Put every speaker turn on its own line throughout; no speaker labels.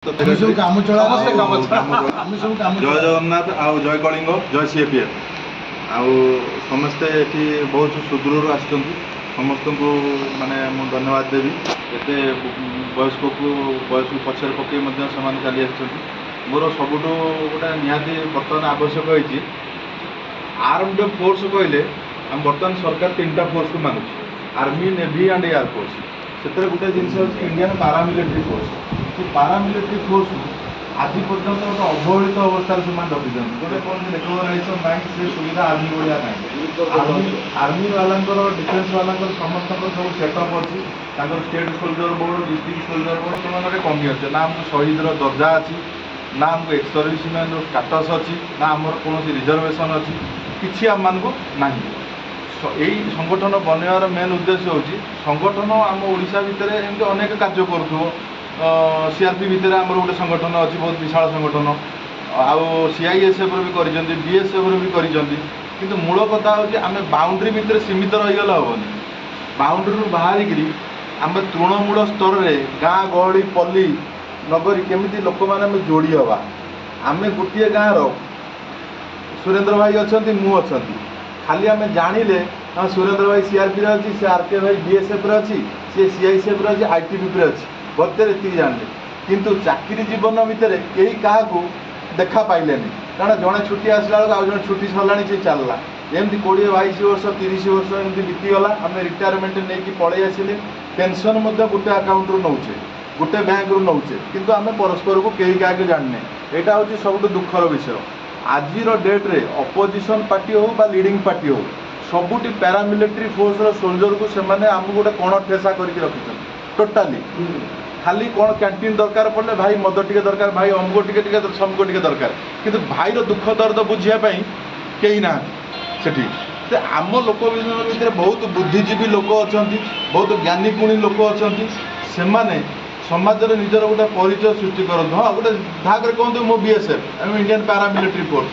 जय जगन्नाथ आउ जय कलिंग जय सीएपीएफ आउ समस्ते ये बहुत सुदूर समस्त को माने मु धन्यवाद देवी एते वयस्क को बयस को पछर पकई चली मोर सबुठ गोटे निहाती बर्तमान आवश्यक होती आर्म्ड फोर्स कहले आम बर्तमान सरकार 3टा फोर्स को मानुछ आर्मी नेवी एंड एयरफोर्स से गोटे जिनस इंडियन पारामिलिटारी फोर्स से पारामिलिटारी फोर्स को आज पर्यटन गोटे अवहेलित अवस्था से रखी गोटे कौन रिकग्नाइजेशन ना से सुविधा आर्मी भाया ना आर्मी वाला डिफेन्स वाला समस्त सब सेटअप अच्छी state soldier board district soldier board से कमी अच्छे ना आमको शहीद दर्जा अच्छी ना आमको एक्स सर्विसमैन स्टाटस अच्छी ना आमर कौन रिजर्वेशन अच्छी किसी आम मानक ना यही संगठन बनवार मेन उद्देश्य होची संगठन आम ओडिशा भितर एमती अनेक कार्य करूथो सीआरपी भितर आमर गोटे संगठन अच्छी बहुत विशाल संगठन आउ सीआईएसएफ भी करिसेंती बीएसएफ भी करिसेंती किंतु मूल कथा होची आमे बाउंड्री भितर सीमित रहीगला हेनी बाउंड्री बाहरिकी आम तृणमूल स्तर में गाँ गहली पल्ली नगरी केमिति लोक मैंने जोड़ी हवा आमे गोटे गाँव सुरेंद्र भाई अच्छा मु अच्छा खाली आम जानिले हाँ सुरेंद्र भाई सीआरपी अच्छी सी आरके भाई बीएसएफ अच्छी सी सीआईएसएफ अच्छी आईटीबीपी अच्छी बर्तरे ये जानले किंतु चाकरी जीवन भितर कई क्या देखा पाइले कारण जड़े छुट्टी आसला बेलू आउ जड़े छुट्टी सरला से चलला एमती 20-22 वर्ष 30 वर्ष एमती बीतीगला आम रिटायरमेंट नहीं पलि आसिले पेनसन गोटे आकाउंट रू नौचे गोटे बैंक रू नौचे किंतु आम परस्पर को कई क्या जानने यहाँ हूँ सब दुखर विषय आज डेट रे अपोजिशन पार्टी हो बा लीडिंग पार्टी हो सबुटी पैरामिलिटारी फोर्स सोल्जर को सेमाने आमको गोटे कण ठेसा करके रखी टोटाली खाली कौन कैंटीन दरकार पड़े भाई मद टे दरकार भाई अमको टे समको टे दरकार किंतु भाईर दुख दर्द बुझापी कहीं ना से आम लोक भितर बहुत बुद्धिजीवी लोक अच्छा बहुत ज्ञानी गुणी लोक अच्छा से समाज में निजर गोटे परिचय सृष्टि करते हाँ गोटे भाग में कहते मो बीएसएफ आम इंडियन पारामिलिटारी फोर्स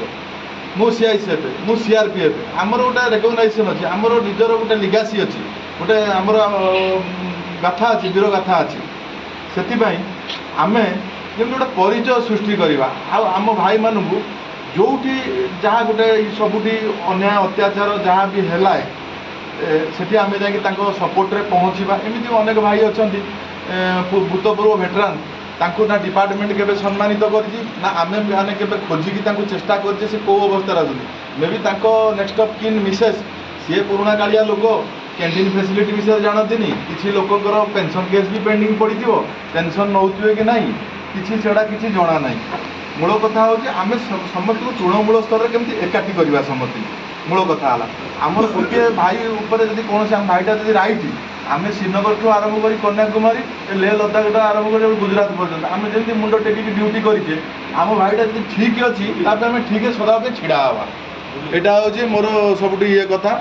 मु सीआईएसएफ मु सीआरपीएफ आमर गोटे रेकग्नाइजेशन अच्छी आमर निजर गोटे लिगासी अच्छी गोटे आमर गाथा अच्छी वीर गाथा अच्छी से आम जमी गोटे परिचय सृष्टि करवा आम भाई मानू जो जहाँ गोटे सबुठी अन्याय अत्याचार जहाँ भी है से आम जा सपोर्ट पहुँचवा एमती अनेक भाई अच्छा भूतपूर्व भेटरान तांको ना डिपार्टमेंट केबे सम्मानित करछि ना आमे माने केबे खोजिकी तांको चेष्टा करछि से को अवस्था रहउछन मे भी तांको नेक्स्ट ऑफ किन मिसेस सी पुराना कालिया लोक कैंटीन फैसिलिटी विषय जानती किसी लोकंर पेंशन केस भी पेंडिंग पड़ो पेंशन नौथिबे कि नहीं किसी सेड़ा किसी जना ना मूल कथा हूँ आम समस्त को तृणमूल स्तर में केमती एकाठी करवा समस्त मूल कथा है आमर गोटे भाई उपर जब कौन आम भाईटा जब राइट आम श्रीनगर ठूँ आरंभ कर कन्याकुमारी लेह लद्दाख आरंभ कर गुजरात पर्यटन आम जमी मुंड टेकिक ड्यूटी करे आम भाईटा जब ठीक अच्छी आम ठीक सदाबे छिड़ा हवा यहाँ हूँ मोर सब ये कथा।